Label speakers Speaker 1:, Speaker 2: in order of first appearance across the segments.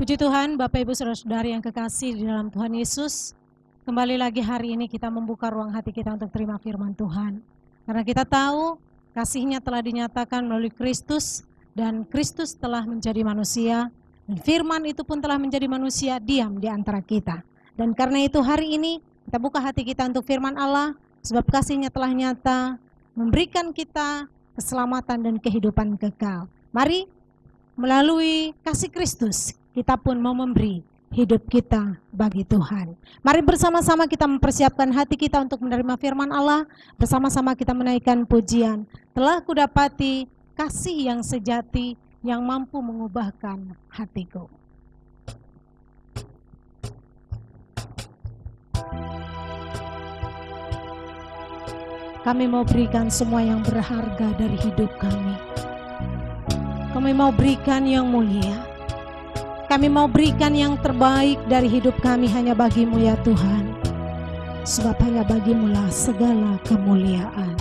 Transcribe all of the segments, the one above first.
Speaker 1: Puji Tuhan, Bapak Ibu Saudara-saudari yang kekasih di dalam Tuhan Yesus. Kembali lagi hari ini kita membuka ruang hati kita untuk terima firman Tuhan. Karena kita tahu kasih-Nya telah dinyatakan melalui Kristus dan Kristus telah menjadi manusia dan firman itu pun telah menjadi manusia diam di antara kita. Dan karena itu hari ini kita buka hati kita untuk firman Allah sebab kasih-Nya telah nyata memberikan kita keselamatan dan kehidupan kekal. Mari melalui kasih Kristus kita pun mau memberi hidup kita bagi Tuhan. Mari bersama-sama kita mempersiapkan hati kita untuk menerima firman Allah. Bersama-sama kita menaikkan pujian. Telah kudapati kasih yang sejati yang mampu mengubahkan hatiku. Kami mau berikan semua yang berharga dari hidup kami. Kami mau berikan yang mulia. Kami mau berikan yang terbaik dari hidup kami hanya bagi-Mu ya Tuhan. Sebab hanya bagi-Mu lah segala kemuliaan.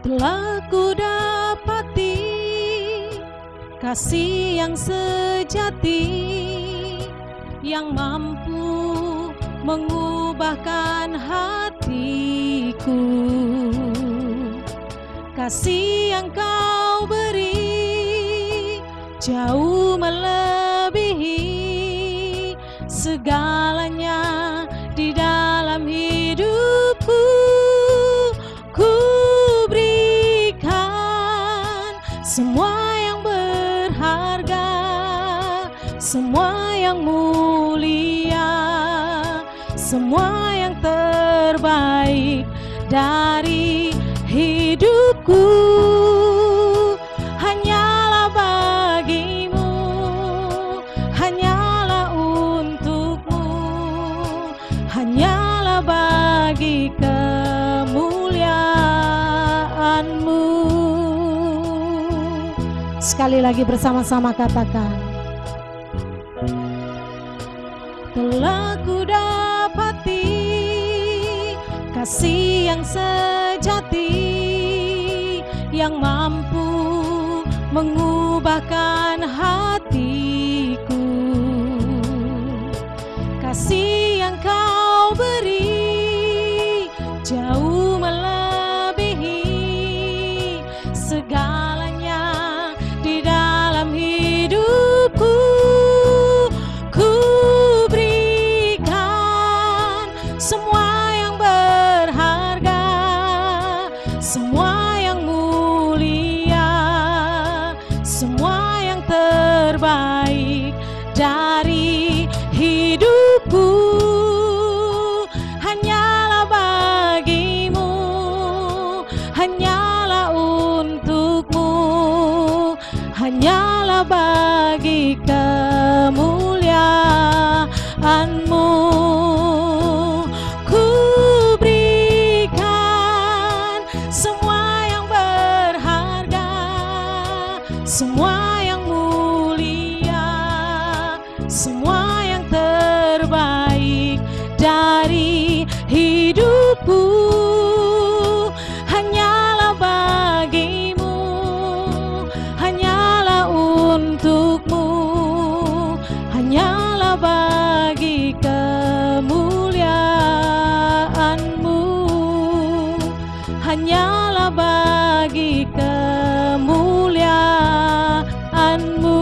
Speaker 1: Telah kudapati kasih yang sejati yang mampu mengubahkan hatiku. Kasih yang Kau beri jauh melebihi segalanya di dalam hidupku. Ku berikan semua yang berharga, semua yang mulia, semua yang terbaik dari hidupku. Hanyalah bagi-Mu, hanyalah untuk-Mu, hanyalah bagi kemuliaan-Mu. Sekali lagi bersama-sama katakan. Telah kudapati kasih yang sejati yang mampu mengubahkan hatiku. Kasih yang Kau beri jauh melebihi segalanya di dalam hidupku. Ku berikan semua yang berharga, semua yang mulia, semua yang terbaik dari hidupku. Hanyalah bagi-Mu, hanyalah untuk-Mu, hanyalah bagi kemuliaan-Mu. Ku berikan semua yang berharga, semua yang mulia, semua yang terbaik dari hidupku. Hanyalah bagi-Mu, hanyalah untuk-Mu, hanyalah bagi kemuliaan-Mu, hanyalah bagi kemuliaan-Mu,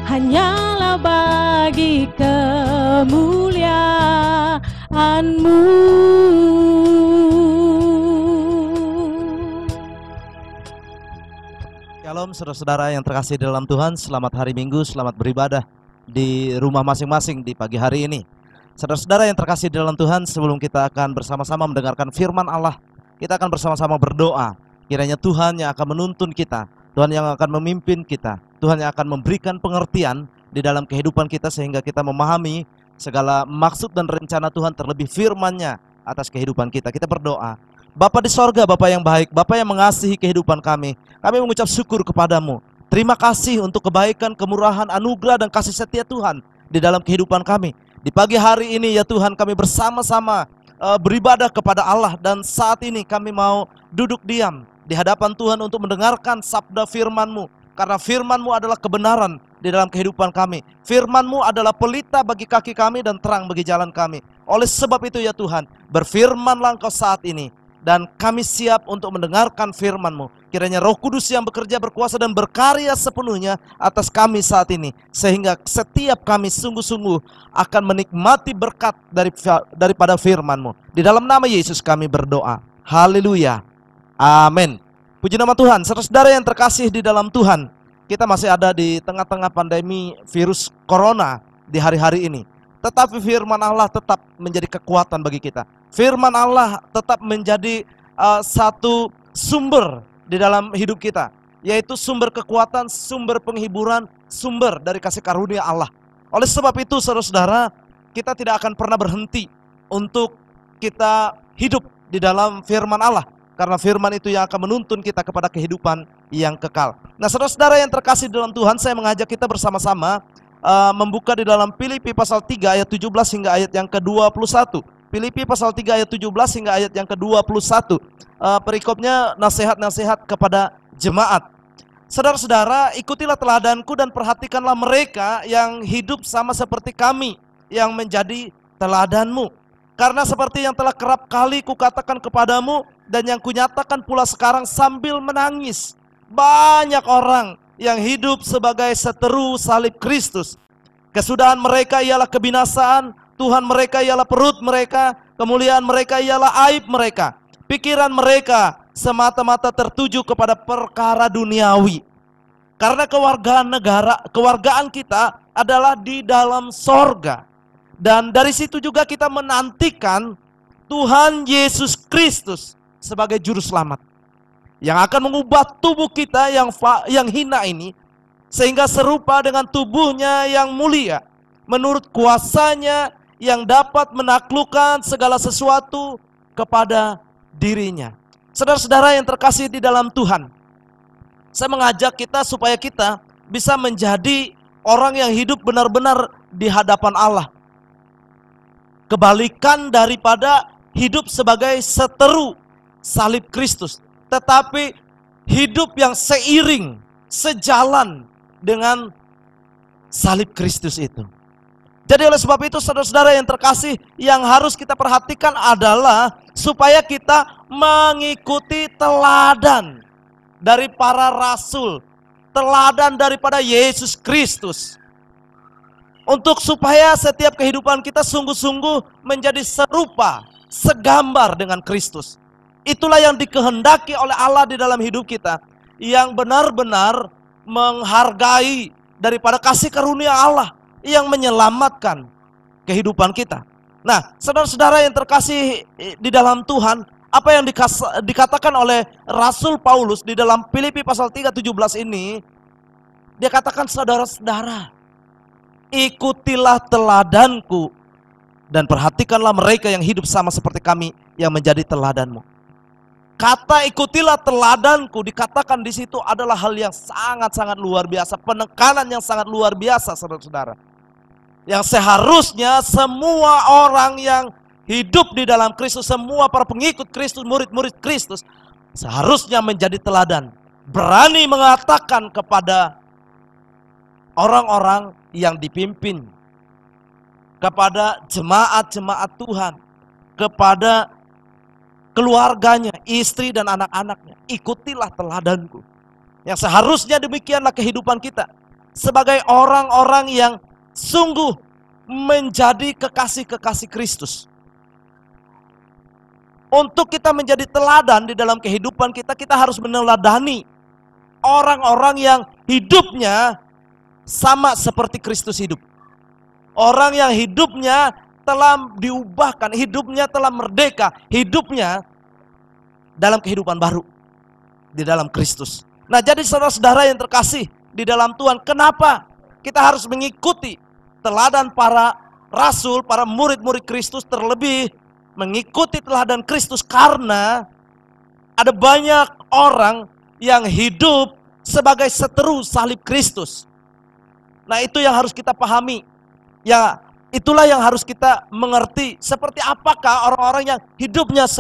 Speaker 1: hanyalah bagi kemuliaan-Mu.
Speaker 2: Shalom saudara-saudara yang terkasih dalam Tuhan, selamat hari Minggu, selamat beribadah di rumah masing-masing di pagi hari ini. Saudara-saudara yang terkasih dalam Tuhan, sebelum kita akan bersama-sama mendengarkan firman Allah, kita akan bersama-sama berdoa. Kiranya Tuhan yang akan menuntun kita, Tuhan yang akan memimpin kita, Tuhan yang akan memberikan pengertian di dalam kehidupan kita sehingga kita memahami segala maksud dan rencana Tuhan, terlebih firman-Nya atas kehidupan kita. Kita berdoa. Bapa di sorga, Bapa yang baik, Bapa yang mengasihi kehidupan kami mengucap syukur kepadamu. Terima kasih untuk kebaikan, kemurahan, anugerah dan kasih setia Tuhan di dalam kehidupan kami. Di pagi hari ini ya Tuhan, kami bersama-sama beribadah kepada Allah. Dan saat ini kami mau duduk diam di hadapan Tuhan untuk mendengarkan sabda firman-Mu. Karena firman-Mu adalah kebenaran di dalam kehidupan kami. Firman-Mu adalah pelita bagi kaki kami dan terang bagi jalan kami. Oleh sebab itu ya Tuhan, berfirmanlah Engkau saat ini. Dan kami siap untuk mendengarkan firman-Mu. Kiranya Roh Kudus yang bekerja, berkuasa dan berkarya sepenuhnya atas kami saat ini. Sehingga setiap kami sungguh-sungguh akan menikmati berkat daripada firman-Mu. Di dalam nama Yesus kami berdoa. Haleluya. Amin. Puji nama Tuhan. Saudara-saudara yang terkasih di dalam Tuhan, kita masih ada di tengah-tengah pandemi virus corona di hari-hari ini. Tetapi firman Allah tetap menjadi kekuatan bagi kita. Firman Allah tetap menjadi satu sumber di dalam hidup kita, yaitu sumber kekuatan, sumber penghiburan, sumber dari kasih karunia Allah. Oleh sebab itu saudara-saudara, kita tidak akan pernah berhenti untuk kita hidup di dalam firman Allah. Karena firman itu yang akan menuntun kita kepada kehidupan yang kekal. Nah saudara-saudara yang terkasih dalam Tuhan, saya mengajak kita bersama-sama membuka di dalam Filipi pasal 3 ayat 17 hingga ayat yang ke-21. Filipi pasal 3 ayat 17 hingga ayat yang ke-21. Perikopnya nasihat-nasihat kepada jemaat. Saudara-saudara, ikutilah teladanku dan perhatikanlah mereka yang hidup sama seperti kami, yang menjadi teladanmu. Karena seperti yang telah kerap kali kukatakan kepadamu dan yang kunyatakan pula sekarang sambil menangis, banyak orang yang hidup sebagai seteru salib Kristus. Kesudahan mereka ialah kebinasaan, Tuhan mereka ialah perut mereka, kemuliaan mereka ialah aib mereka. Pikiran mereka semata-mata tertuju kepada perkara duniawi. Karena kewargaan kita adalah di dalam sorga. Dan dari situ juga kita menantikan Tuhan Yesus Kristus sebagai juru selamat, yang akan mengubah tubuh kita yang hina ini sehingga serupa dengan tubuhnya yang mulia, menurut kuasanya yang dapat menaklukkan segala sesuatu kepada dirinya. Saudara-saudara yang terkasih di dalam Tuhan, saya mengajak kita supaya kita bisa menjadi orang yang hidup benar-benar di hadapan Allah. Kebalikan daripada hidup sebagai seteru salib Kristus, tetapi hidup yang seiring, sejalan dengan salib Kristus itu. Jadi oleh sebab itu saudara-saudara yang terkasih, yang harus kita perhatikan adalah supaya kita mengikuti teladan dari para rasul, teladan daripada Yesus Kristus. Untuk supaya setiap kehidupan kita sungguh-sungguh menjadi serupa, segambar dengan Kristus. Itulah yang dikehendaki oleh Allah di dalam hidup kita, yang benar-benar menghargai daripada kasih karunia Allah yang menyelamatkan kehidupan kita. Nah, saudara-saudara yang terkasih di dalam Tuhan, apa yang dikatakan oleh Rasul Paulus di dalam Filipi pasal 3:17 ini, dia katakan, saudara-saudara, ikutilah teladanku dan perhatikanlah mereka yang hidup sama seperti kami yang menjadi teladanmu. Kata ikutilah teladanku dikatakan di situ adalah hal yang sangat-sangat luar biasa, penekanan yang sangat luar biasa, saudara-saudara. Yang seharusnya semua orang yang hidup di dalam Kristus, semua para pengikut Kristus, murid-murid Kristus, seharusnya menjadi teladan. Berani mengatakan kepada orang-orang yang dipimpin, kepada jemaat-jemaat Tuhan, kepada keluarganya, istri dan anak-anaknya, ikutilah teladanku. Yang seharusnya demikianlah kehidupan kita sebagai orang-orang yang sungguh menjadi kekasih-kekasih Kristus. Untuk kita menjadi teladan di dalam kehidupan kita, kita harus meneladani orang-orang yang hidupnya sama seperti Kristus hidup. Orang yang hidupnya telah diubahkan, hidupnya telah merdeka, hidupnya dalam kehidupan baru di dalam Kristus. Nah, jadi saudara-saudara yang terkasih di dalam Tuhan, kenapa kita harus mengikuti teladan para rasul, para murid-murid Kristus, terlebih mengikuti teladan Kristus? Karena ada banyak orang yang hidup sebagai seteru salib Kristus. Nah, itu yang harus kita pahami. Ya, Itulah yang harus kita mengerti. Seperti apakah orang-orang yang hidupnya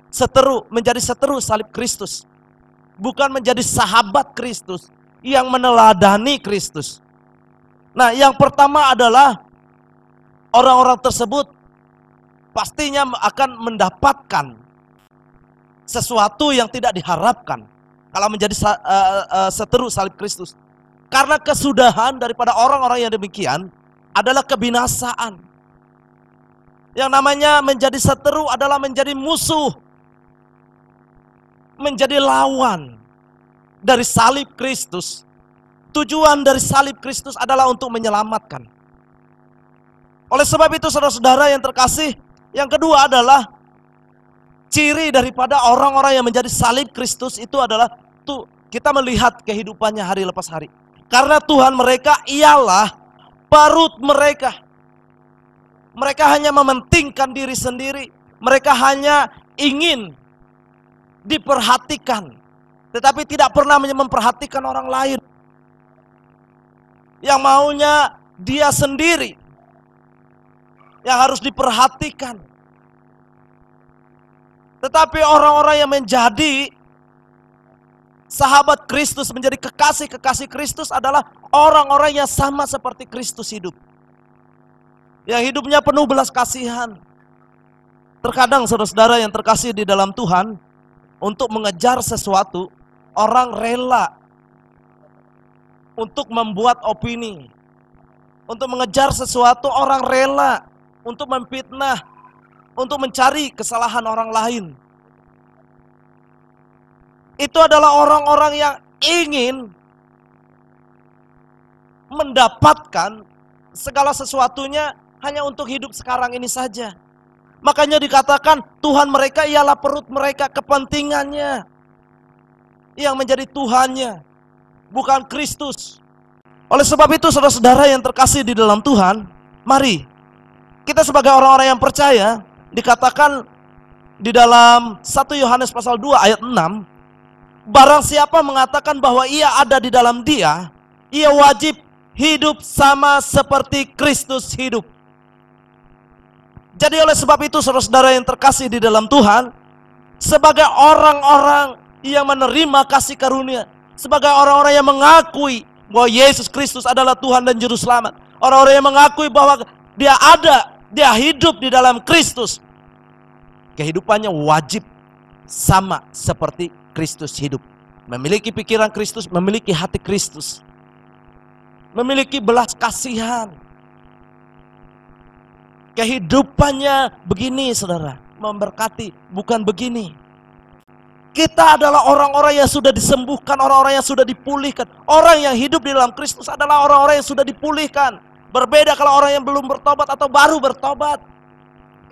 Speaker 2: seteru, menjadi seteru salib Kristus. Bukan menjadi sahabat Kristus, yang meneladani Kristus. Nah, yang pertama adalah orang-orang tersebut pastinya akan mendapatkan sesuatu yang tidak diharapkan kalau menjadi seteru salib Kristus. Karena kesudahan daripada orang-orang yang demikian adalah kebinasaan. Yang namanya menjadi seteru adalah menjadi musuh, menjadi lawan dari salib Kristus. Tujuan dari salib Kristus adalah untuk menyelamatkan. Oleh sebab itu saudara-saudara yang terkasih, yang kedua adalah ciri daripada orang-orang yang menjadi salib Kristus itu adalah kita melihat kehidupannya hari lepas hari. Karena Tuhan mereka ialah perut mereka. Mereka hanya mementingkan diri sendiri. Mereka hanya ingin diperhatikan, tetapi tidak pernah memperhatikan orang lain. Yang maunya dia sendiri yang harus diperhatikan. Tetapi orang-orang yang menjadi sahabat Kristus, menjadi kekasih-kekasih Kristus adalah orang-orang yang sama seperti Kristus hidup. Yang hidupnya penuh belas kasihan. Terkadang saudara-saudara yang terkasih di dalam Tuhan, untuk mengejar sesuatu, orang rela untuk membuat opini. Untuk mengejar sesuatu, orang rela untuk memfitnah, untuk mencari kesalahan orang lain. Itu adalah orang-orang yang ingin mendapatkan segala sesuatunya hanya untuk hidup sekarang ini saja. Makanya dikatakan Tuhan mereka ialah perut mereka, kepentingannya yang menjadi Tuhannya, bukan Kristus. Oleh sebab itu saudara-saudara yang terkasih di dalam Tuhan, mari kita sebagai orang-orang yang percaya, dikatakan di dalam 1 Yohanes pasal 2 ayat 6, barang siapa mengatakan bahwa ia ada di dalam Dia, ia wajib hidup sama seperti Kristus hidup. Jadi oleh sebab itu saudara-saudara yang terkasih di dalam Tuhan, sebagai orang-orang yang menerima kasih karunia, sebagai orang-orang yang mengakui bahwa Yesus Kristus adalah Tuhan dan Juru Selamat, orang-orang yang mengakui bahwa dia ada, dia hidup di dalam Kristus, kehidupannya wajib sama seperti Kristus hidup. Memiliki pikiran Kristus, memiliki hati Kristus, memiliki belas kasihan. Kehidupannya begini saudara, memberkati, bukan begini. Kita adalah orang-orang yang sudah disembuhkan, orang-orang yang sudah dipulihkan. Orang yang hidup di dalam Kristus adalah orang-orang yang sudah dipulihkan. Berbeda kalau orang yang belum bertobat atau baru bertobat.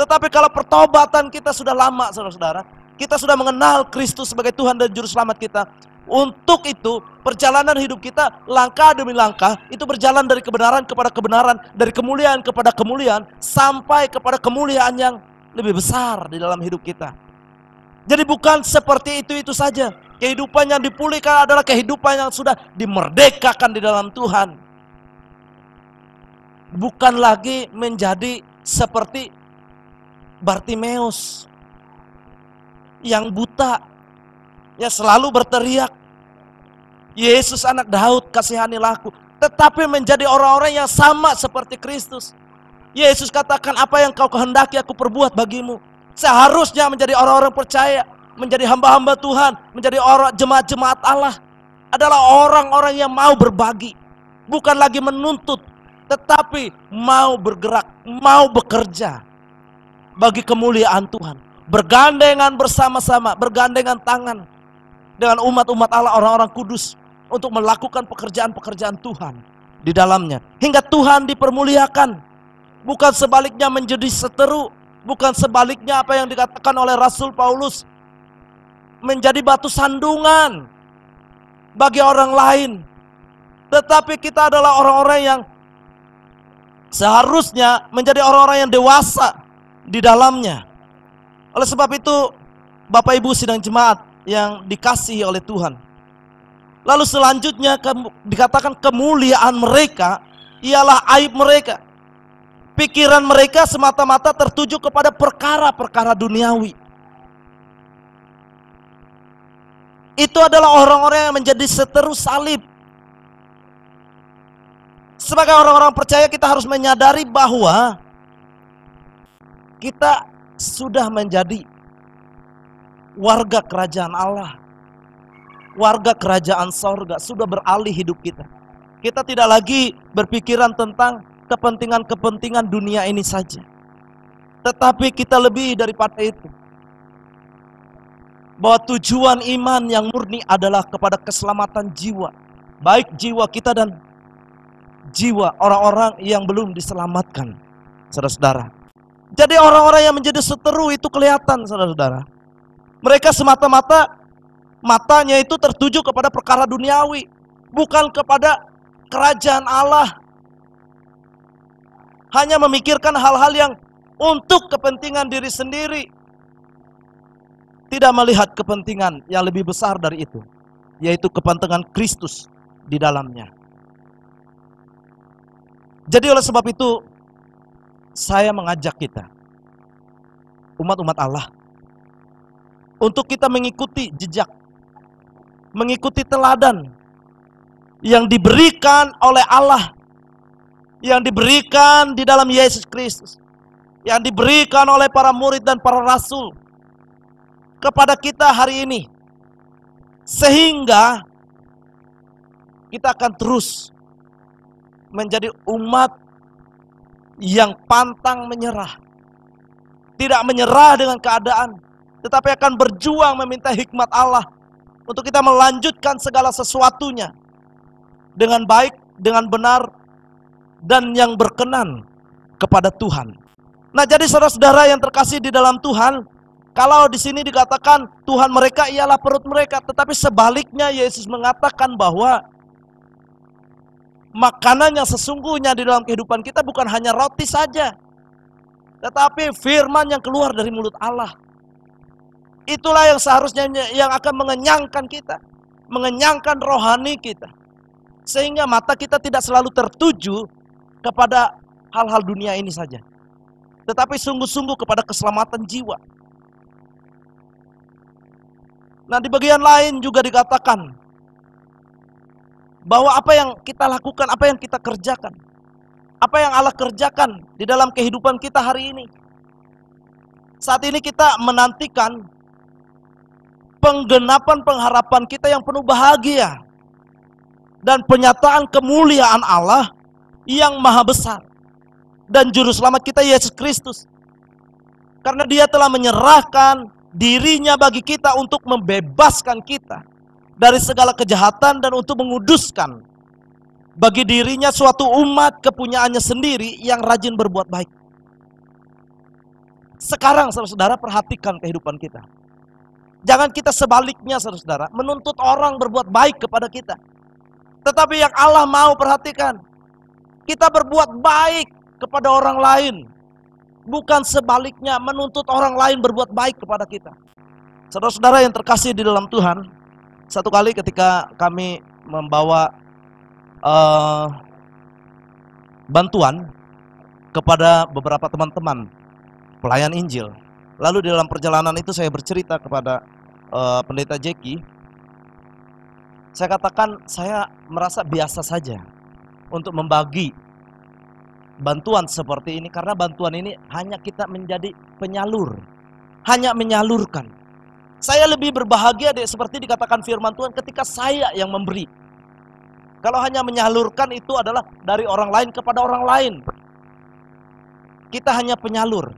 Speaker 2: Tetapi kalau pertobatan kita sudah lama saudara-saudara, kita sudah mengenal Kristus sebagai Tuhan dan Juru Selamat kita. Untuk itu perjalanan hidup kita langkah demi langkah itu berjalan dari kebenaran kepada kebenaran, dari kemuliaan kepada kemuliaan, sampai kepada kemuliaan yang lebih besar di dalam hidup kita. Jadi bukan seperti itu saja. Kehidupan yang dipulihkan adalah kehidupan yang sudah dimerdekakan di dalam Tuhan. Bukan lagi menjadi seperti Bartimeus yang buta, yang selalu berteriak, Yesus anak Daud kasihanilah aku. Tetapi menjadi orang-orang yang sama seperti Kristus. Yesus katakan, apa yang kau kehendaki aku perbuat bagimu. Seharusnya menjadi orang-orang percaya, menjadi hamba-hamba Tuhan, menjadi orang jemaat-jemaat Allah adalah orang-orang yang mau berbagi. Bukan lagi menuntut, tetapi mau bergerak, mau bekerja bagi kemuliaan Tuhan. Bergandengan bersama-sama, bergandengan tangan dengan umat-umat Allah, orang-orang kudus, untuk melakukan pekerjaan-pekerjaan Tuhan di dalamnya. Hingga Tuhan dipermuliakan. Bukan sebaliknya menjadi seteru. Bukan sebaliknya apa yang dikatakan oleh Rasul Paulus, menjadi batu sandungan bagi orang lain. Tetapi kita adalah orang-orang yang seharusnya menjadi orang-orang yang dewasa di dalamnya. Oleh sebab itu, Bapak Ibu sidang jemaat yang dikasihi oleh Tuhan, lalu selanjutnya dikatakan kemuliaan mereka ialah aib mereka. Pikiran mereka semata-mata tertuju kepada perkara-perkara duniawi. Itu adalah orang-orang yang menjadi seteru salib. Sebagai orang-orang percaya kita harus menyadari bahwa kita sudah menjadi warga kerajaan Allah. Warga kerajaan sorga, sudah beralih hidup kita. Kita tidak lagi berpikiran tentang kepentingan-kepentingan dunia ini saja. Tetapi kita lebih daripada itu. Bahwa tujuan iman yang murni adalah kepada keselamatan jiwa. Baik jiwa kita dan jiwa orang-orang yang belum diselamatkan. Saudara-saudara. Jadi orang-orang yang menjadi seteru itu kelihatan, saudara-saudara. Mereka semata-mata matanya itu tertuju kepada perkara duniawi. Bukan kepada kerajaan Allah. Hanya memikirkan hal-hal yang untuk kepentingan diri sendiri. Tidak melihat kepentingan yang lebih besar dari itu. Yaitu kepentingan Kristus di dalamnya. Jadi oleh sebab itu, saya mengajak kita, umat-umat Allah, untuk kita mengikuti jejak, mengikuti teladan yang diberikan oleh Allah, yang diberikan di dalam Yesus Kristus, yang diberikan oleh para murid dan para rasul kepada kita hari ini, sehingga kita akan terus menjadi umat yang pantang menyerah, tidak menyerah dengan keadaan, tetapi akan berjuang meminta hikmat Allah untuk kita melanjutkan segala sesuatunya dengan baik, dengan benar, dan yang berkenan kepada Tuhan. Nah, jadi saudara-saudara yang terkasih di dalam Tuhan, kalau di sini dikatakan Tuhan mereka ialah perut mereka, tetapi sebaliknya Yesus mengatakan bahwa makanan yang sesungguhnya di dalam kehidupan kita bukan hanya roti saja, tetapi firman yang keluar dari mulut Allah. Itulah yang seharusnya yang akan mengenyangkan kita, mengenyangkan rohani kita, sehingga mata kita tidak selalu tertuju kepada hal-hal dunia ini saja, tetapi sungguh-sungguh kepada keselamatan jiwa. Nah, di bagian lain juga dikatakan bahwa apa yang kita lakukan, apa yang kita kerjakan, apa yang Allah kerjakan di dalam kehidupan kita hari ini. Saat ini kita menantikan penggenapan pengharapan kita yang penuh bahagia dan penyataan kemuliaan Allah yang maha besar dan juru selamat kita Yesus Kristus. Karena Dia telah menyerahkan dirinya bagi kita untuk membebaskan kita dari segala kejahatan dan untuk menguduskan bagi dirinya suatu umat kepunyaannya sendiri yang rajin berbuat baik. Sekarang saudara-saudara perhatikan kehidupan kita. Jangan kita sebaliknya saudara-saudara, menuntut orang berbuat baik kepada kita. Tetapi yang Allah mau perhatikan, kita berbuat baik kepada orang lain. Bukan sebaliknya menuntut orang lain berbuat baik kepada kita. Saudara-saudara yang terkasih di dalam Tuhan, satu kali ketika kami membawa bantuan kepada beberapa teman-teman pelayan Injil. Lalu di dalam perjalanan itu saya bercerita kepada pendeta Jeki. Saya katakan saya merasa biasa saja untuk membagi bantuan seperti ini, karena bantuan ini hanya kita menjadi penyalur, hanya menyalurkan. Saya lebih berbahagia seperti dikatakan firman Tuhan ketika saya yang memberi. Kalau hanya menyalurkan itu adalah dari orang lain kepada orang lain. Kita hanya penyalur.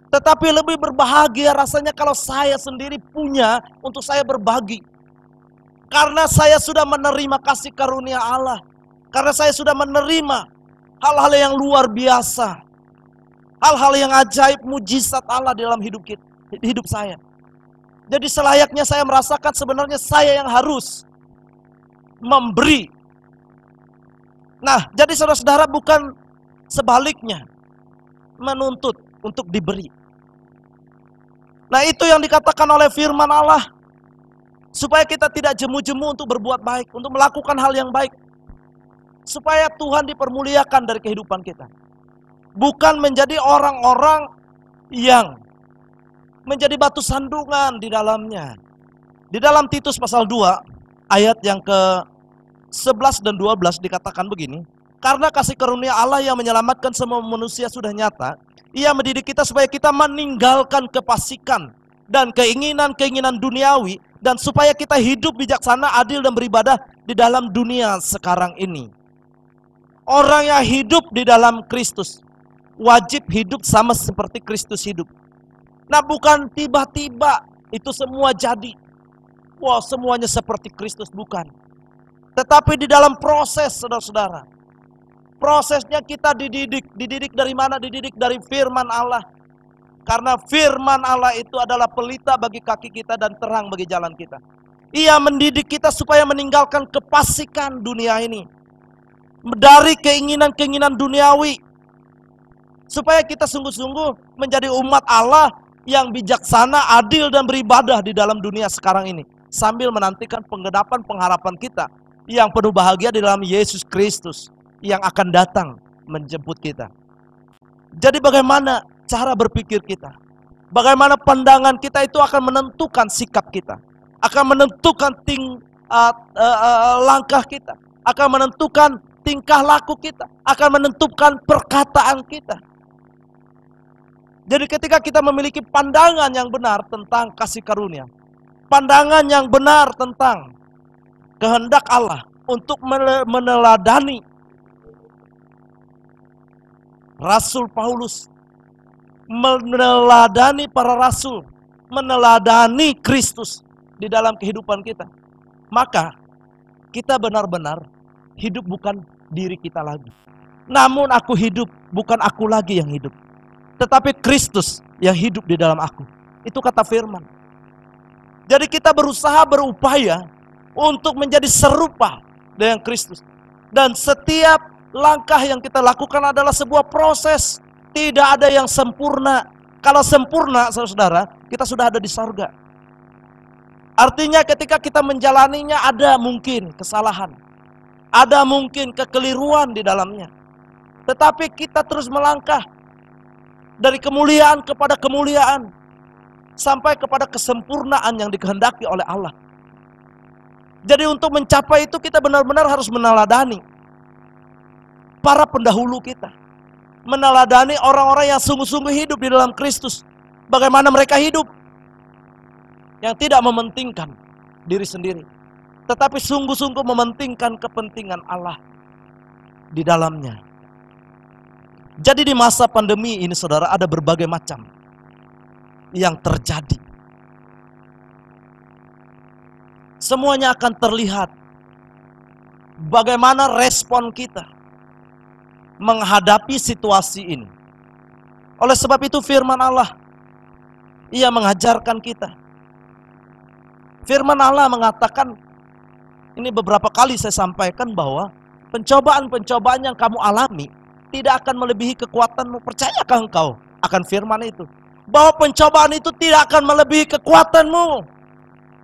Speaker 2: Tetapi lebih berbahagia rasanya kalau saya sendiri punya untuk saya berbagi. Karena saya sudah menerima kasih karunia Allah. Karena saya sudah menerima hal-hal yang luar biasa, hal-hal yang ajaib, mujizat Allah dalam hidup saya. Jadi selayaknya saya merasakan sebenarnya saya yang harus memberi. Nah, jadi saudara-saudara bukan sebaliknya menuntut untuk diberi. Nah, itu yang dikatakan oleh firman Allah, supaya kita tidak jemu-jemu untuk berbuat baik, untuk melakukan hal yang baik, supaya Tuhan dipermuliakan dari kehidupan kita. bukan menjadi orang-orang yang menjadi batu sandungan di dalamnya. Di dalam Titus pasal 2 ayat yang ke-11 dan 12 dikatakan begini, karena kasih karunia Allah yang menyelamatkan semua manusia sudah nyata, Ia mendidik kita supaya kita meninggalkan kefasikan dan keinginan-keinginan duniawi, dan supaya kita hidup bijaksana, adil, dan beribadah di dalam dunia sekarang ini. Orang yang hidup di dalam Kristus wajib hidup sama seperti Kristus hidup. Nah, bukan tiba-tiba itu semua jadi. Wah, semuanya seperti Kristus, bukan. Tetapi di dalam proses, saudara-saudara. Prosesnya kita dididik. Dididik dari mana? Dididik dari firman Allah. Karena firman Allah itu adalah pelita bagi kaki kita dan terang bagi jalan kita. Ia mendidik kita supaya meninggalkan kefasikan dunia ini. Dari keinginan-keinginan duniawi. Supaya kita sungguh-sungguh menjadi umat Allah yang bijaksana, adil, dan beribadah di dalam dunia sekarang ini. Sambil menantikan penggenapan pengharapan kita yang penuh bahagia di dalam Yesus Kristus yang akan datang menjemput kita. Jadi bagaimana cara berpikir kita? Bagaimana pandangan kita itu akan menentukan sikap kita. Akan menentukan langkah kita. Akan menentukan tingkah laku kita. Akan menentukan perkataan kita. Jadi ketika kita memiliki pandangan yang benar tentang kasih karunia, pandangan yang benar tentang kehendak Allah untuk meneladani Rasul Paulus, meneladani para rasul, meneladani Kristus di dalam kehidupan kita, maka kita benar-benar hidup bukan diri kita lagi. Namun aku hidup, bukan aku lagi yang hidup, tetapi Kristus yang hidup di dalam aku. Itu kata firman. Jadi kita berusaha, berupaya untuk menjadi serupa dengan Kristus. Dan setiap langkah yang kita lakukan adalah sebuah proses. Tidak ada yang sempurna. Kalau sempurna, saudara, kita sudah ada di sorga. Artinya ketika kita menjalaninya ada mungkin kesalahan. Ada mungkin kekeliruan di dalamnya. Tetapi kita terus melangkah dari kemuliaan kepada kemuliaan, sampai kepada kesempurnaan yang dikehendaki oleh Allah. Jadi untuk mencapai itu kita benar-benar harus meneladani para pendahulu kita. Meneladani orang-orang yang sungguh-sungguh hidup di dalam Kristus. Bagaimana mereka hidup? Yang tidak mementingkan diri sendiri, tetapi sungguh-sungguh mementingkan kepentingan Allah di dalamnya. Jadi di masa pandemi ini, saudara, ada berbagai macam yang terjadi. Semuanya akan terlihat bagaimana respon kita menghadapi situasi ini. Oleh sebab itu firman Allah, Ia mengajarkan kita. Firman Allah mengatakan, ini beberapa kali saya sampaikan bahwa pencobaan-pencobaan yang kamu alami tidak akan melebihi kekuatanmu. Percayakah engkau akan firman itu? Bahwa pencobaan itu tidak akan melebihi kekuatanmu.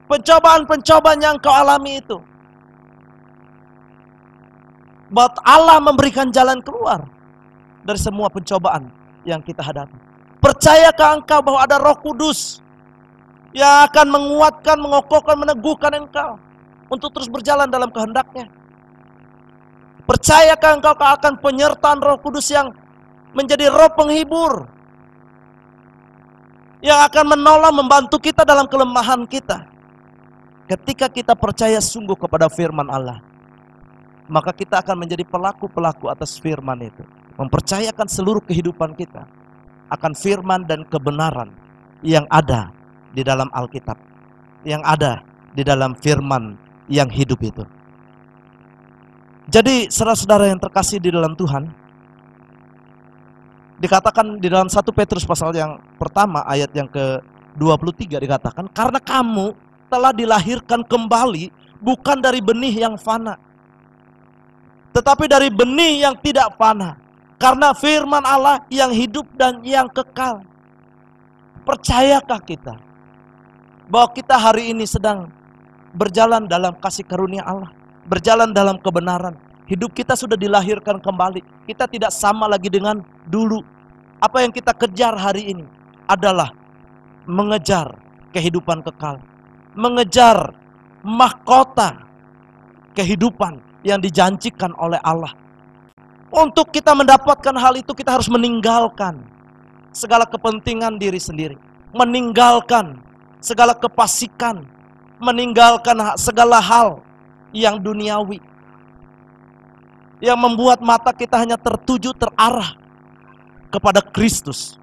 Speaker 2: Pencobaan-pencobaan yang kau alami itu, bahwa Allah memberikan jalan keluar dari semua pencobaan yang kita hadapi. Percayakah engkau bahwa ada Roh Kudus yang akan menguatkan, mengokohkan, meneguhkan engkau untuk terus berjalan dalam kehendaknya? Percayakah engkau akan penyertaan Roh Kudus yang menjadi roh penghibur, yang akan menolong, membantu kita dalam kelemahan kita? Ketika kita percaya sungguh kepada firman Allah, maka kita akan menjadi pelaku-pelaku atas firman itu. Mempercayakan seluruh kehidupan kita akan firman dan kebenaran yang ada di dalam Alkitab, yang ada di dalam firman yang hidup itu. Jadi saudara-saudara yang terkasih di dalam Tuhan, dikatakan di dalam 1 Petrus pasal yang pertama ayat yang ke-23 dikatakan, karena kamu telah dilahirkan kembali bukan dari benih yang fana, tetapi dari benih yang tidak fana, karena firman Allah yang hidup dan yang kekal. Percayakah kita bahwa kita hari ini sedang berjalan dalam kasih karunia Allah, berjalan dalam kebenaran, Hidup kita sudah dilahirkan kembali. Kita tidak sama lagi dengan dulu. Apa yang kita kejar hari ini adalah mengejar kehidupan kekal. Mengejar mahkota kehidupan yang dijanjikan oleh Allah. Untuk kita mendapatkan hal itu, kita harus meninggalkan segala kepentingan diri sendiri. Meninggalkan segala kefasikan. Meninggalkan segala hal yang duniawi. Yang membuat mata kita hanya tertuju, terarah kepada Kristus.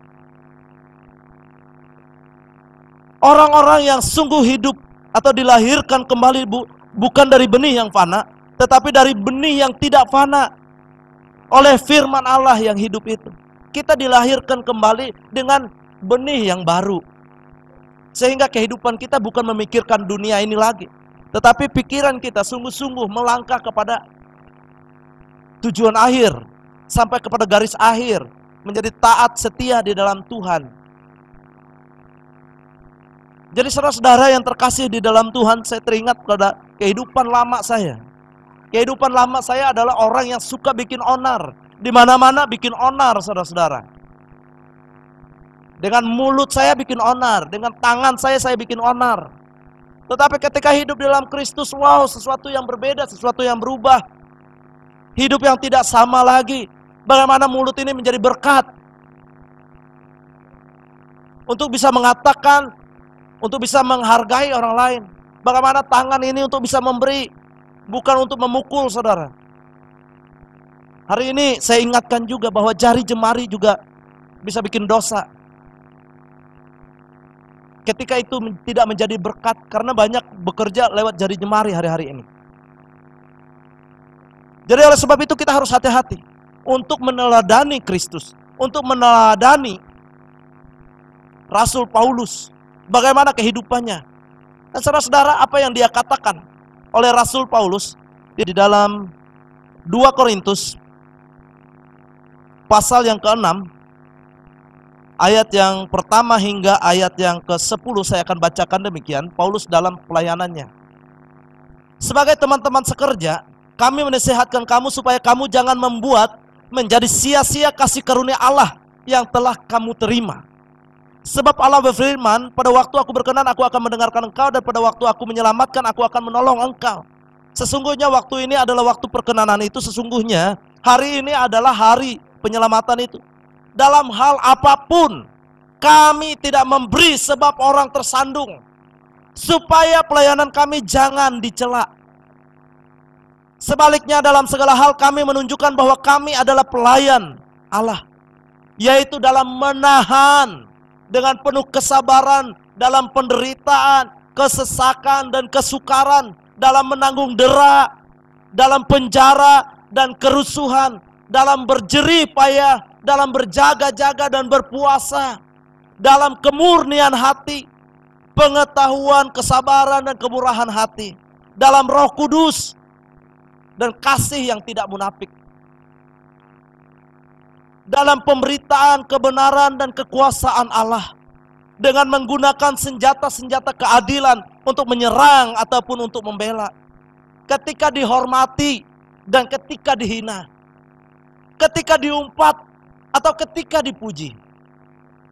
Speaker 2: Orang-orang yang sungguh hidup atau dilahirkan kembali bukan dari benih yang fana, tetapi dari benih yang tidak fana. Oleh firman Allah yang hidup itu, kita dilahirkan kembali dengan benih yang baru. Sehingga kehidupan kita bukan memikirkan dunia ini lagi, tetapi pikiran kita sungguh-sungguh melangkah kepada tujuan akhir, sampai kepada garis akhir, menjadi taat setia di dalam Tuhan. Jadi saudara-saudara yang terkasih di dalam Tuhan, saya teringat pada kehidupan lama saya. Kehidupan lama saya adalah orang yang suka bikin onar. Di mana-mana bikin onar, saudara-saudara. Dengan mulut saya bikin onar, dengan tangan saya bikin onar. Tetapi ketika hidup di dalam Kristus, wow, sesuatu yang berbeda, sesuatu yang berubah. Hidup yang tidak sama lagi. Bagaimana mulut ini menjadi berkat. Untuk bisa mengatakan, untuk bisa menghargai orang lain. Bagaimana tangan ini untuk bisa memberi, bukan untuk memukul, saudara. Hari ini saya ingatkan juga bahwa jari jemari juga bisa bikin dosa. Ketika itu tidak menjadi berkat, karena banyak bekerja lewat jari jemari hari-hari ini. Jadi oleh sebab itu kita harus hati-hati untuk meneladani Kristus, untuk meneladani Rasul Paulus. Bagaimana kehidupannya. Dan saudara-saudara, apa yang dia katakan oleh Rasul Paulus di dalam 2 Korintus pasal yang ke-6 ayat yang pertama hingga ayat yang ke-10, saya akan bacakan demikian. Paulus dalam pelayanannya. Sebagai teman-teman sekerja, kami menasihatkan kamu supaya kamu jangan membuat menjadi sia-sia kasih karunia Allah yang telah kamu terima. Sebab Allah berfirman, pada waktu aku berkenan aku akan mendengarkan engkau, dan pada waktu aku menyelamatkan aku akan menolong engkau. Sesungguhnya waktu ini adalah waktu perkenanan itu, sesungguhnya hari ini adalah hari penyelamatan itu. Dalam hal apapun kami tidak memberi sebab orang tersandung, supaya pelayanan kami jangan dicela. Sebaliknya dalam segala hal kami menunjukkan bahwa kami adalah pelayan Allah, yaitu dalam menahan dengan penuh kesabaran dalam penderitaan, kesesakan dan kesukaran, dalam menanggung dera, dalam penjara dan kerusuhan, dalam berjerih payah, dalam berjaga-jaga dan berpuasa, dalam kemurnian hati, pengetahuan, kesabaran dan kemurahan hati, dalam Roh Kudus dan kasih yang tidak munafik, dalam pemberitaan kebenaran dan kekuasaan Allah, dengan menggunakan senjata-senjata keadilan untuk menyerang ataupun untuk membela, ketika dihormati dan ketika dihina, ketika diumpat atau ketika dipuji,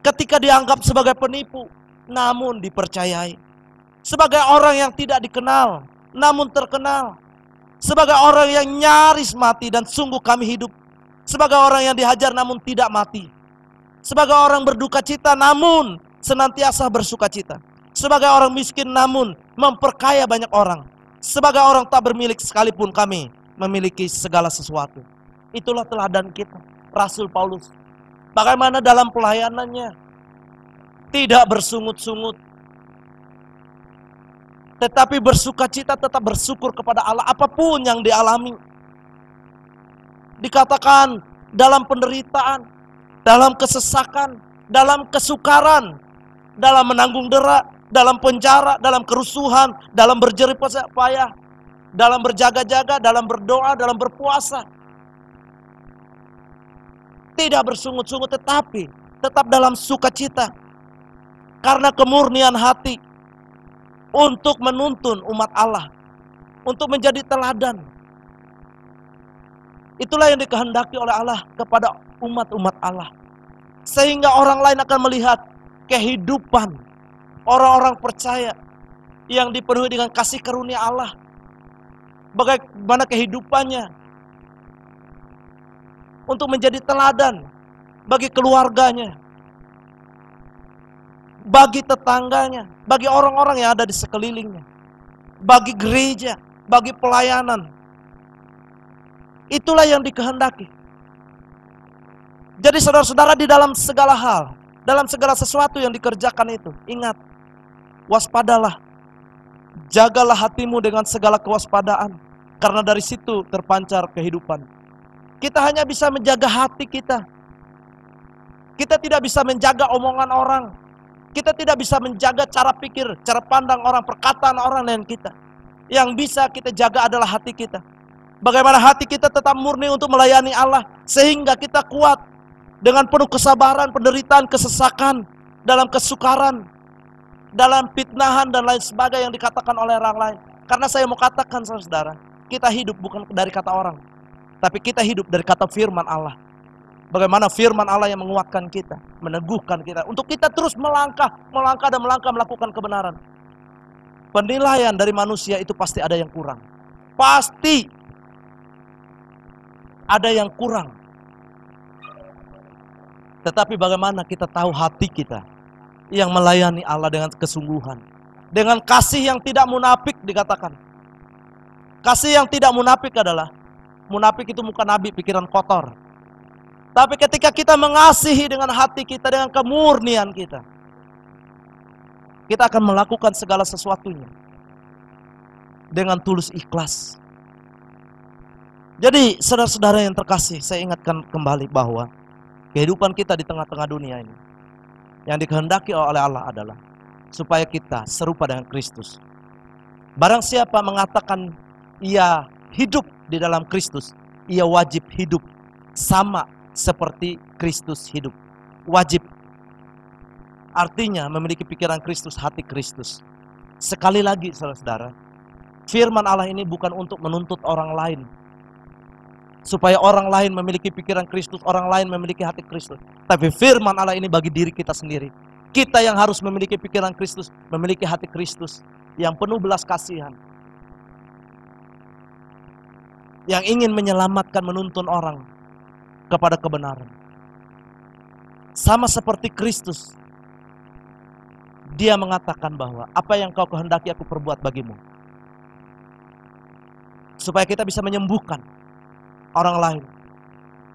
Speaker 2: ketika dianggap sebagai penipu namun dipercayai, sebagai orang yang tidak dikenal namun terkenal, sebagai orang yang nyaris mati dan sungguh kami hidup, sebagai orang yang dihajar namun tidak mati, sebagai orang berduka cita namun senantiasa bersuka cita, sebagai orang miskin namun memperkaya banyak orang, sebagai orang tak bermilik sekalipun kami memiliki segala sesuatu. Itulah teladan kita, Rasul Paulus. Bagaimana dalam pelayanannya, tidak bersungut-sungut, tetapi bersuka cita, tetap bersyukur kepada Allah apapun yang dialami. Dikatakan dalam penderitaan, dalam kesesakan, dalam kesukaran, dalam menanggung dera, dalam penjara, dalam kerusuhan, dalam berjerih payah, dalam berjaga-jaga, dalam berdoa, dalam berpuasa. Tidak bersungut-sungut, tetapi tetap dalam sukacita, karena kemurnian hati, untuk menuntun umat Allah, untuk menjadi teladan. Itulah yang dikehendaki oleh Allah kepada umat-umat Allah. Sehingga orang lain akan melihat kehidupan orang-orang percaya yang dipenuhi dengan kasih karunia Allah. Bagaimana kehidupannya untuk menjadi teladan bagi keluarganya, bagi tetangganya, bagi orang-orang yang ada di sekelilingnya, bagi gereja, bagi pelayanan. Itulah yang dikehendaki. Jadi saudara-saudara, di dalam segala hal, dalam segala sesuatu yang dikerjakan itu, ingat, waspadalah, jagalah hatimu dengan segala kewaspadaan, karena dari situ terpancar kehidupan. Kita hanya bisa menjaga hati kita. Kita tidak bisa menjaga omongan orang. Kita tidak bisa menjaga cara pikir, cara pandang orang, perkataan orang dengan kita. Yang bisa kita jaga adalah hati kita. Bagaimana hati kita tetap murni untuk melayani Allah, sehingga kita kuat dengan penuh kesabaran, penderitaan, kesesakan, dalam kesukaran, dalam fitnahan dan lain sebagainya yang dikatakan oleh orang lain. Karena saya mau katakan saudara, kita hidup bukan dari kata orang, tapi kita hidup dari kata firman Allah. Bagaimana firman Allah yang menguatkan kita, meneguhkan kita, untuk kita terus melangkah melakukan kebenaran. Penilaian dari manusia itu pasti ada yang kurang. Pasti ada yang kurang. Tetapi bagaimana kita tahu hati kita yang melayani Allah dengan kesungguhan, dengan kasih yang tidak munafik dikatakan. Kasih yang tidak munafik adalah, munafik itu muka nabi, pikiran kotor. Tapi ketika kita mengasihi dengan hati kita, dengan kemurnian kita, kita akan melakukan segala sesuatunya dengan tulus ikhlas. Jadi saudara-saudara yang terkasih, saya ingatkan kembali bahwa kehidupan kita di tengah-tengah dunia ini, yang dikehendaki oleh Allah adalah supaya kita serupa dengan Kristus. Barang siapa mengatakan ia hidup di dalam Kristus, ia wajib hidup sama seperti Kristus hidup. Wajib. Artinya memiliki pikiran Kristus, hati Kristus. Sekali lagi saudara-saudara, firman Allah ini bukan untuk menuntut orang lain, supaya orang lain memiliki pikiran Kristus, orang lain memiliki hati Kristus. Tapi firman Allah ini bagi diri kita sendiri. Kita yang harus memiliki pikiran Kristus, memiliki hati Kristus yang penuh belas kasihan, yang ingin menyelamatkan, menuntun orang kepada kebenaran. Sama seperti Kristus, dia mengatakan bahwa apa yang kau kehendaki aku perbuat bagimu, supaya kita bisa menyembuhkan orang lain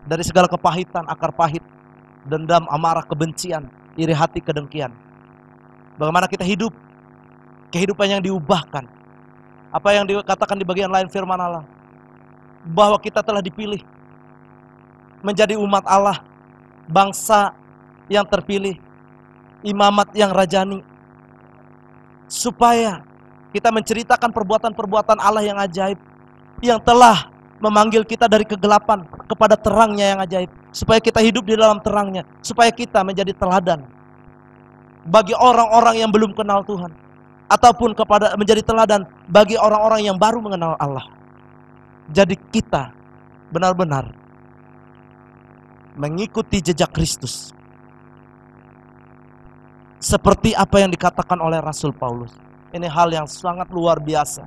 Speaker 2: dari segala kepahitan, akar pahit, dendam, amarah, kebencian, iri hati, kedengkian. Bagaimana kita hidup kehidupan yang diubahkan. Apa yang dikatakan di bagian lain firman Allah, bahwa kita telah dipilih menjadi umat Allah, bangsa yang terpilih, imamat yang rajani, supaya kita menceritakan perbuatan-perbuatan Allah yang ajaib, yang telah memanggil kita dari kegelapan kepada terangnya yang ajaib, supaya kita hidup di dalam terangnya, supaya kita menjadi teladan bagi orang-orang yang belum kenal Tuhan, ataupun menjadi teladan bagi orang-orang yang baru mengenal Allah. Jadi kita benar-benar mengikuti jejak Kristus, seperti apa yang dikatakan oleh Rasul Paulus. Ini hal yang sangat luar biasa,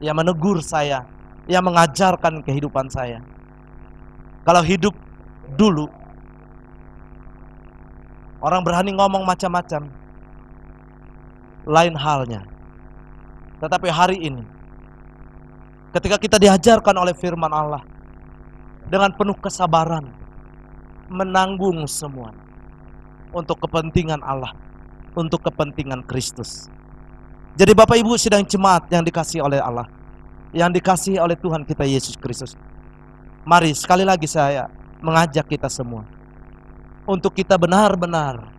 Speaker 2: yang menegur saya, yang mengajarkan kehidupan saya. Kalau hidup dulu, orang berani ngomong macam-macam, lain halnya. Tetapi hari ini, ketika kita diajarkan oleh firman Allah, dengan penuh kesabaran, menanggung semua untuk kepentingan Allah, untuk kepentingan Kristus. Jadi Bapak Ibu sidang jemaat yang dikasihi oleh Allah, yang dikasihi oleh Tuhan kita Yesus Kristus, mari sekali lagi saya mengajak kita semua untuk kita benar-benar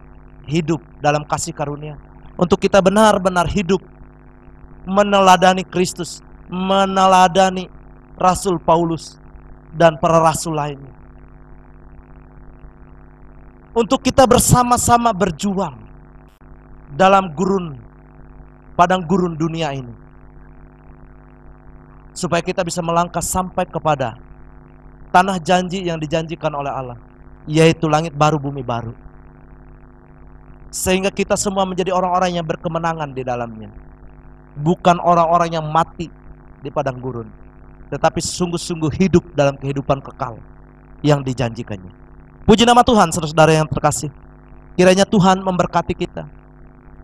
Speaker 2: hidup dalam kasih karunia, untuk kita benar-benar hidup meneladani Kristus, meneladani Rasul Paulus dan para rasul lainnya, untuk kita bersama-sama berjuang dalam padang gurun dunia ini, supaya kita bisa melangkah sampai kepada tanah janji yang dijanjikan oleh Allah, yaitu langit baru, bumi baru. Sehingga kita semua menjadi orang-orang yang berkemenangan di dalamnya. Bukan orang-orang yang mati di padang gurun, tetapi sungguh-sungguh hidup dalam kehidupan kekal yang dijanjikannya. Puji nama Tuhan, saudara-saudara yang terkasih. Kiranya Tuhan memberkati kita.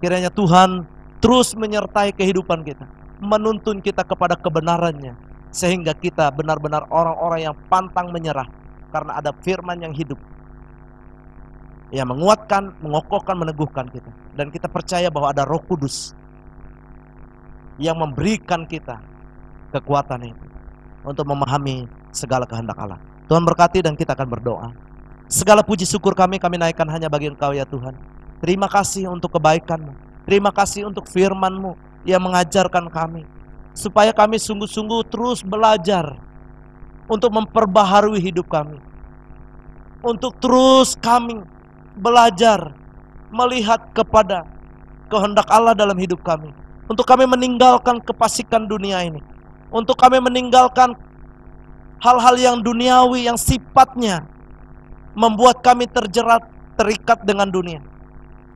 Speaker 2: Kiranya Tuhan terus menyertai kehidupan kita, menuntun kita kepada kebenarannya, sehingga kita benar-benar orang-orang yang pantang menyerah, karena ada firman yang hidup, yang menguatkan, mengokohkan, meneguhkan kita. Dan kita percaya bahwa ada Roh Kudus yang memberikan kita kekuatan itu untuk memahami segala kehendak Allah. Tuhan berkati dan kita akan berdoa. Segala puji syukur kami naikkan hanya bagi Engkau ya Tuhan. Terima kasih untuk kebaikan-Mu. Terima kasih untuk firman-Mu yang mengajarkan kami, supaya kami sungguh-sungguh terus belajar untuk memperbaharui hidup kami, untuk terus kami belajar melihat kepada kehendak Allah dalam hidup kami, untuk kami meninggalkan kefasikan dunia ini, untuk kami meninggalkan hal-hal yang duniawi yang sifatnya membuat kami terjerat, terikat dengan dunia,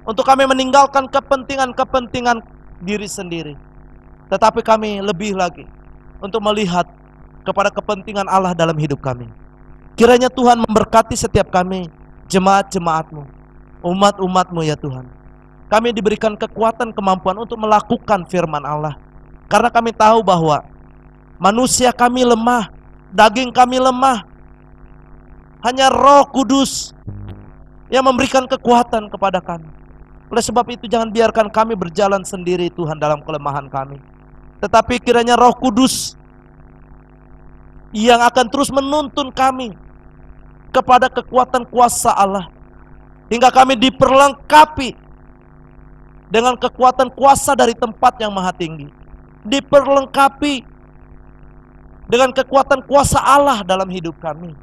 Speaker 2: untuk kami meninggalkan kepentingan-kepentingan diri sendiri, tetapi kami lebih lagi untuk melihat kepada kepentingan Allah dalam hidup kami. Kiranya Tuhan memberkati setiap kami, jemaat-jemaat-Mu, umat-umat-Mu ya Tuhan. Kami diberikan kekuatan, kemampuan untuk melakukan firman Allah, karena kami tahu bahwa manusia kami lemah, daging kami lemah. Hanya Roh Kudus yang memberikan kekuatan kepada kami. Oleh sebab itu jangan biarkan kami berjalan sendiri Tuhan dalam kelemahan kami, tetapi kiranya Roh Kudus yang akan terus menuntun kami kepada kekuatan kuasa Allah, hingga kami diperlengkapi dengan kekuatan kuasa dari tempat yang maha tinggi, diperlengkapi dengan kekuatan kuasa Allah dalam hidup kami,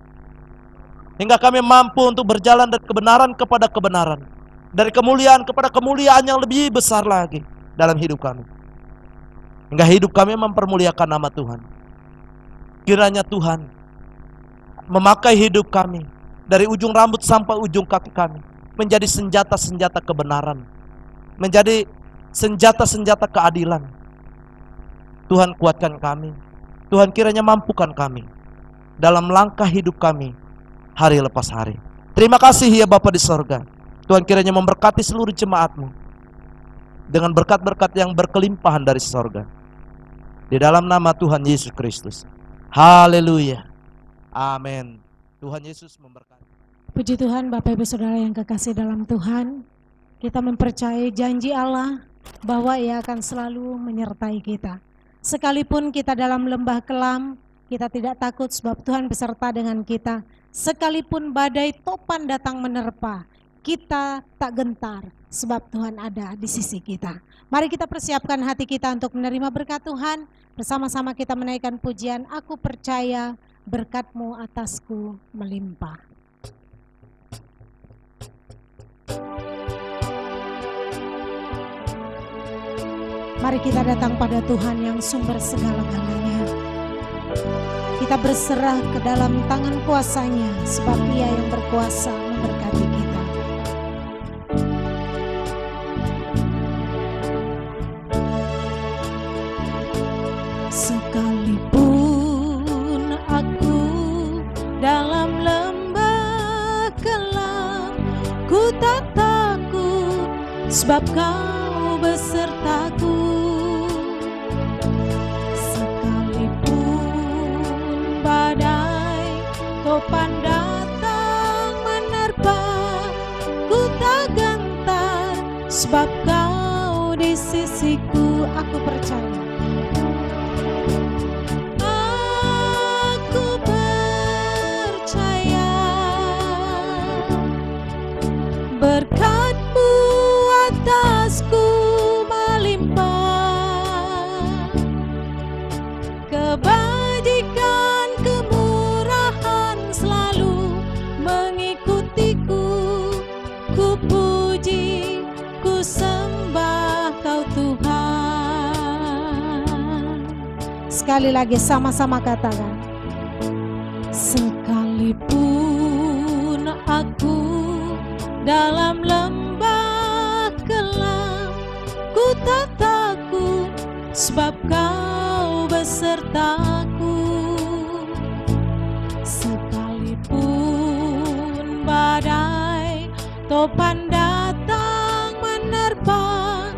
Speaker 2: hingga kami mampu untuk berjalan dari kebenaran kepada kebenaran, dari kemuliaan kepada kemuliaan yang lebih besar lagi dalam hidup kami, hingga hidup kami mempermuliakan nama Tuhan. Kiranya Tuhan memakai hidup kami dari ujung rambut sampai ujung kaki kami menjadi senjata-senjata kebenaran, menjadi senjata-senjata keadilan. Tuhan kuatkan kami, Tuhan kiranya mampukan kami dalam langkah hidup kami hari lepas hari. Terima kasih ya Bapa di sorga. Tuhan kiranya memberkati seluruh jemaat-Mu dengan berkat-berkat yang berkelimpahan dari sorga, di dalam nama Tuhan Yesus Kristus. Haleluya. Amin. Tuhan Yesus memberkati.
Speaker 1: Puji Tuhan, Bapak Ibu Saudara yang kekasih dalam Tuhan. Kita mempercayai janji Allah bahwa Ia akan selalu menyertai kita. Sekalipun kita dalam lembah kelam, kita tidak takut sebab Tuhan beserta dengan kita. Sekalipun badai topan datang menerpa, kita tak gentar sebab Tuhan ada di sisi kita. Mari kita persiapkan hati kita untuk menerima berkat Tuhan. Bersama-sama kita menaikkan pujian, aku percaya berkat-Mu atasku melimpah. Mari kita datang pada Tuhan yang sumber segala-galanya. Kita berserah ke dalam tangan kuasa-Nya, sebab Dia yang berkuasa memberkati kita. Sekalipun aku dalam lembah kelam, ku tak takut sebab Kau besertaku. Sekalipun badai topan datang menerpa, ku tak gentar sebab Kau di sisiku. Aku percaya, berkat-Mu atasku melimpah, kebajikan kemurahan selalu mengikutiku. Ku puji, ku sembah Kau Tuhan. Sekali lagi sama-sama katakan, sekali Sekalipun aku dalam lembah kelam, ku tak takut sebab Kau besertaku. Sekalipun badai topan datang menerpa,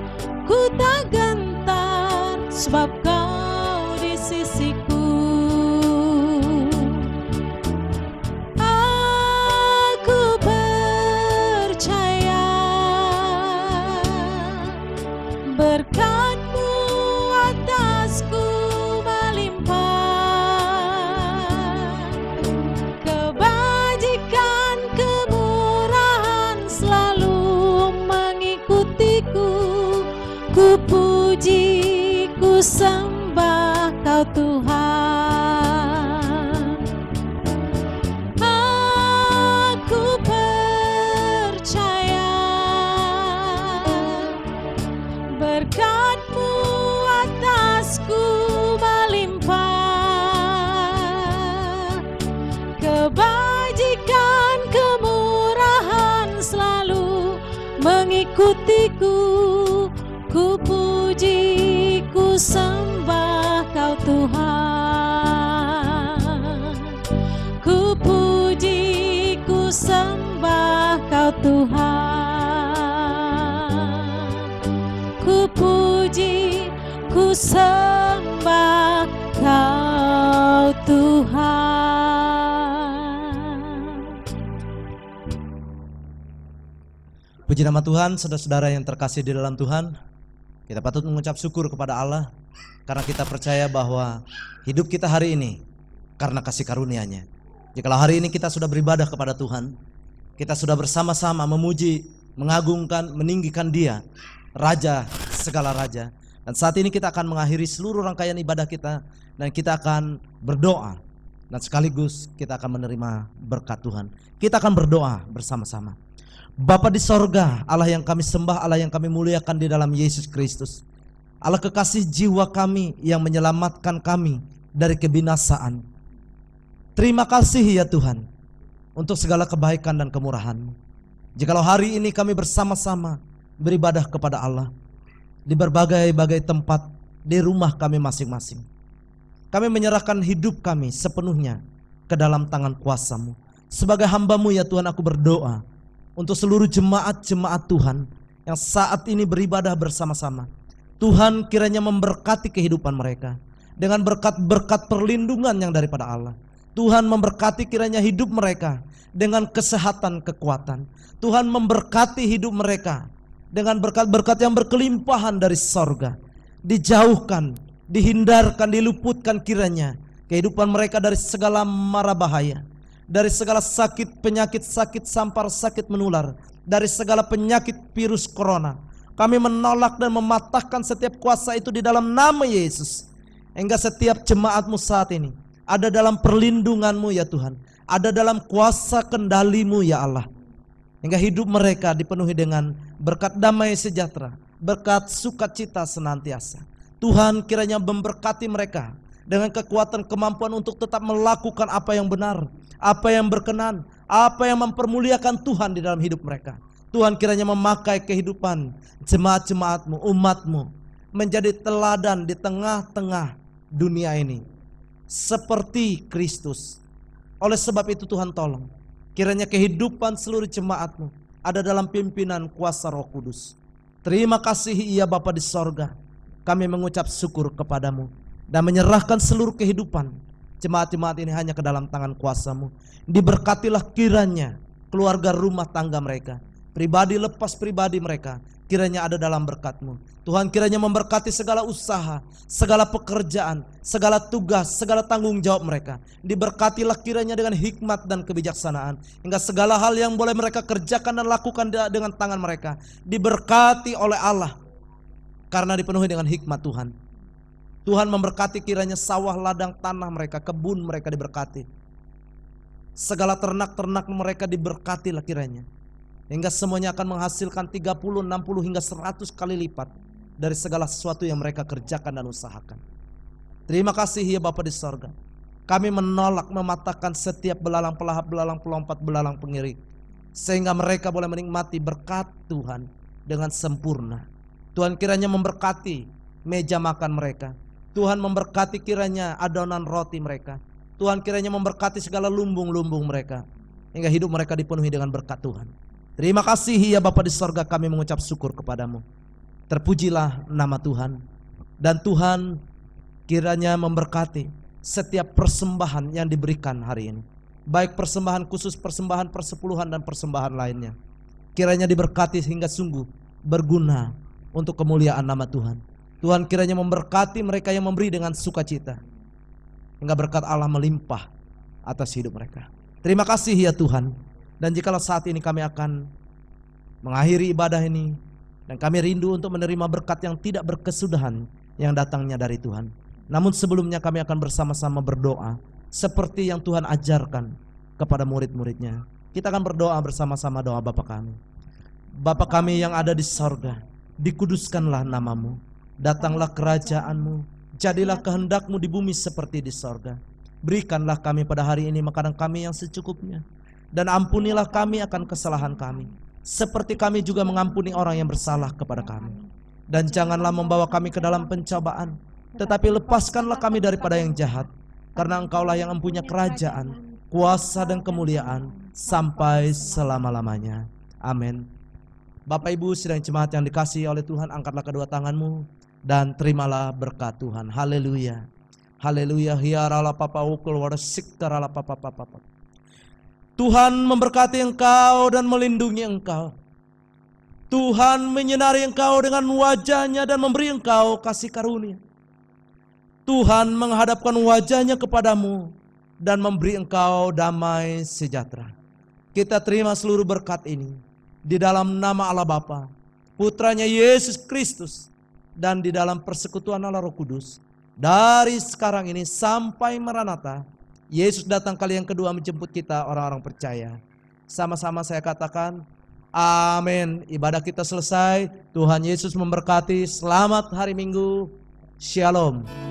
Speaker 1: ku tak gentar sebab Kau di sisiku. Aku percaya berkat-Mu atasku melimpah, kebajikan kemurahan selalu mengikutiku. Ku puji, ku sembah Kau Tuhan. Aku percaya berkat-Mu atasku melimpah, kebajikan kemurahan selalu mengikutiku. Ku puji, ku sembah Kau Tuhan. Ku puji, ku sembah Kau Tuhan. Ku puji, ku sembah Kau Tuhan.
Speaker 2: Puji nama Tuhan, saudara-saudara yang terkasih di dalam Tuhan. Kita patut mengucap syukur kepada Allah karena kita percaya bahwa hidup kita hari ini karena kasih karunia-Nya. Jikalau hari ini kita sudah beribadah kepada Tuhan, kita sudah bersama-sama memuji, mengagungkan, meninggikan Dia, Raja segala raja. Dan saat ini kita akan mengakhiri seluruh rangkaian ibadah kita dan kita akan berdoa dan sekaligus kita akan menerima berkat Tuhan. Kita akan berdoa bersama-sama. Bapa di sorga, Allah yang kami sembah, Allah yang kami muliakan di dalam Yesus Kristus, Allah kekasih jiwa kami yang menyelamatkan kami dari kebinasaan. Terima kasih ya Tuhan untuk segala kebaikan dan kemurahan-Mu. Jikalau hari ini kami bersama-sama beribadah kepada Allah di berbagai-bagai tempat di rumah kami masing-masing, kami menyerahkan hidup kami sepenuhnya ke dalam tangan kuasa-Mu. Sebagai hamba-Mu ya Tuhan, aku berdoa untuk seluruh jemaat-jemaat Tuhan yang saat ini beribadah bersama-sama. Tuhan kiranya memberkati kehidupan mereka dengan berkat-berkat perlindungan yang daripada Allah. Tuhan memberkati kiranya hidup mereka dengan kesehatan, kekuatan. Tuhan memberkati hidup mereka dengan berkat-berkat yang berkelimpahan dari sorga. Dijauhkan, dihindarkan, diluputkan kiranya kehidupan mereka dari segala mara bahaya, dari segala sakit, penyakit, sakit sampar, sakit menular, dari segala penyakit virus corona. Kami menolak dan mematahkan setiap kuasa itu di dalam nama Yesus. Hingga setiap jemaat-Mu saat ini ada dalam perlindungan-Mu ya Tuhan, ada dalam kuasa kendali-Mu ya Allah. Hingga hidup mereka dipenuhi dengan berkat damai sejahtera, berkat sukacita senantiasa. Tuhan kiranya memberkati mereka dengan kekuatan kemampuan untuk tetap melakukan apa yang benar, apa yang berkenan, apa yang mempermuliakan Tuhan di dalam hidup mereka. Tuhan kiranya memakai kehidupan jemaat-jemaat-Mu, umat-Mu menjadi teladan di tengah-tengah dunia ini seperti Kristus. Oleh sebab itu Tuhan tolong kiranya kehidupan seluruh jemaat-Mu ada dalam pimpinan kuasa Roh Kudus. Terima kasih ya Bapa di sorga. Kami mengucap syukur kepadamu dan menyerahkan seluruh kehidupan jemaat-jemaat ini hanya ke dalam tangan kuasa-Mu. Diberkatilah kiranya keluarga rumah tangga mereka, pribadi lepas pribadi mereka, kiranya ada dalam berkat-Mu. Tuhan kiranya memberkati segala usaha, segala pekerjaan, segala tugas, segala tanggung jawab mereka. Diberkatilah kiranya dengan hikmat dan kebijaksanaan, hingga segala hal yang boleh mereka kerjakan dan lakukan dengan tangan mereka diberkati oleh Allah, karena dipenuhi dengan hikmat Tuhan. Tuhan memberkati kiranya sawah, ladang, tanah mereka, kebun mereka diberkati. Segala ternak-ternak mereka diberkatilah kiranya, hingga semuanya akan menghasilkan 30, 60 hingga 100 kali lipat dari segala sesuatu yang mereka kerjakan dan usahakan. Terima kasih ya Bapa di sorga. Kami menolak, mematahkan setiap belalang pelahap, belalang pelompat, belalang pengiring, sehingga mereka boleh menikmati berkat Tuhan dengan sempurna. Tuhan kiranya memberkati meja makan mereka. Tuhan memberkati kiranya adonan roti mereka. Tuhan kiranya memberkati segala lumbung-lumbung mereka, hingga hidup mereka dipenuhi dengan berkat Tuhan. Terima kasih ya Bapa di sorga, kami mengucap syukur kepadamu. Terpujilah nama Tuhan. Dan Tuhan kiranya memberkati setiap persembahan yang diberikan hari ini, baik persembahan khusus, persembahan persepuluhan, dan persembahan lainnya. Kiranya diberkati hingga sungguh berguna untuk kemuliaan nama Tuhan. Tuhan kiranya memberkati mereka yang memberi dengan sukacita, hingga berkat Allah melimpah atas hidup mereka. Terima kasih ya Tuhan. Dan jikalau saat ini kami akan mengakhiri ibadah ini, dan kami rindu untuk menerima berkat yang tidak berkesudahan yang datangnya dari Tuhan. Namun sebelumnya kami akan bersama-sama berdoa seperti yang Tuhan ajarkan kepada murid-muridnya. Kita akan berdoa bersama-sama doa Bapa kami. Bapa kami yang ada di sorga, dikuduskanlah namamu, datanglah kerajaanmu, jadilah kehendakmu di bumi seperti di sorga. Berikanlah kami pada hari ini makanan kami yang secukupnya, dan ampunilah kami akan kesalahan kami, seperti kami juga mengampuni orang yang bersalah kepada kami. Dan janganlah membawa kami ke dalam pencobaan, tetapi lepaskanlah kami daripada yang jahat, karena Engkaulah yang mempunyai kerajaan, kuasa dan kemuliaan sampai selama-lamanya. Amin. Bapak Ibu sidang jemaat yang dikasihi oleh Tuhan, angkatlah kedua tanganmu dan terimalah berkat Tuhan. Haleluya. Haleluya. Hiarala papa ukul warasikarala papa papa. Tuhan memberkati engkau dan melindungi engkau. Tuhan menyinari engkau dengan wajah-Nya dan memberi engkau kasih karunia. Tuhan menghadapkan wajah-Nya kepadamu dan memberi engkau damai sejahtera. Kita terima seluruh berkat ini di dalam nama Allah Bapa, Putranya Yesus Kristus, dan di dalam persekutuan Allah Roh Kudus, dari sekarang ini sampai Maranatha. Yesus datang kali yang kedua menjemput kita orang-orang percaya. Sama-sama saya katakan amin. Ibadah kita selesai. Tuhan Yesus memberkati. Selamat hari Minggu. Shalom.